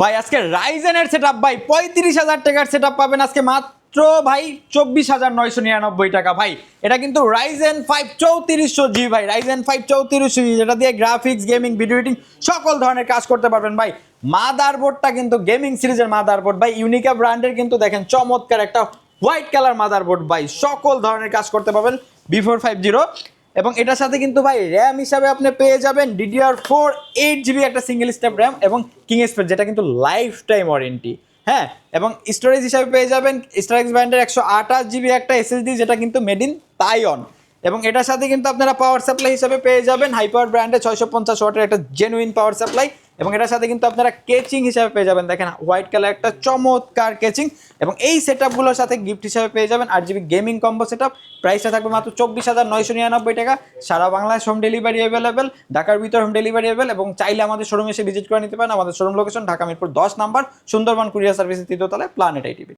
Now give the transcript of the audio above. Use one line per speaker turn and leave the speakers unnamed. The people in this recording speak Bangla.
ভাই আজকে রাইজেনের সেটআপ ভাই 35,000 টাকার সেটআপ পাবেন আজকে মাত্র ভাই 24,999 টাকা ভাই। এটা কিন্তু রাইজেন 5 3400G ভাই, রাইজেন 5 3400G, যেটা দিয়ে গ্রাফিক্স, গেমিং, ভিডিও এডিটিং সকল ধরনের কাজ করতে পারবেন ভাই। মাদারবোর্ডটা কিন্তু গেমিং সিরিজের মাদারবোর্ড ভাই, ইউনিকা ব্র্যান্ডের, কিন্তু দেখেন চমৎকার একটা হোয়াইট কালার মাদারবোর্ড ভাই, সকল ধরনের কাজ করতে পারবেন B450। এবং এটার সাথে কিন্তু ভাই র্যাম হিসাবে আপনি পেয়ে যাবেন DDR4 8GB একটা সিঙ্গেল স্টেপ র্যাম এবং কিং স্পেড, যেটা কিন্তু লাইফ টাইম ওয়ারেন্টি। হ্যাঁ, এবং স্টোরেজ হিসাবে পেয়ে যাবেন স্টারএক্স ব্র্যান্ডের 128GB একটা SSD, যেটা কিন্তু মেড ইন তাইওয়ান। এবং এটার সাথে কিন্তু আপনারা পাওয়ার সাপ্লাই হিসাবে পেয়ে যাবেন হাইপাওয়ার ব্র্যান্ডের 650 ওয়াটের একটা জেনুইন পাওয়ার সাপ্লাই। এবং এটার সাথে কিন্তু আপনারা কেচিং হিসাবে পেয়ে যাবেন, দেখেন হোয়াইট কালার একটা চমৎকার কেচিং। এবং এই সেটআপগুলোর সাথে গিফট হিসাবে পেয়ে যাবেন 8GB গেমিং কম্বো সেটআপ। প্রাইসটা থাকবে মাত্র 24,999 টাকা। সারা বাংলাদেশ হোম ডেলিভারি অ্যাভেলেবেল, ঢাকার ভিতর হোম ডেলিভারি অ্যাভেলেবল। এবং চাইলে আমাদের শোরুমে এসে ভিজিট করে নিতে পারেন। আমাদের showroom location Dhaka Mirpur 10 number, Sundarban courier সার্ভিসের 3য় তলায়, প্ল্যানেট আইটিভি।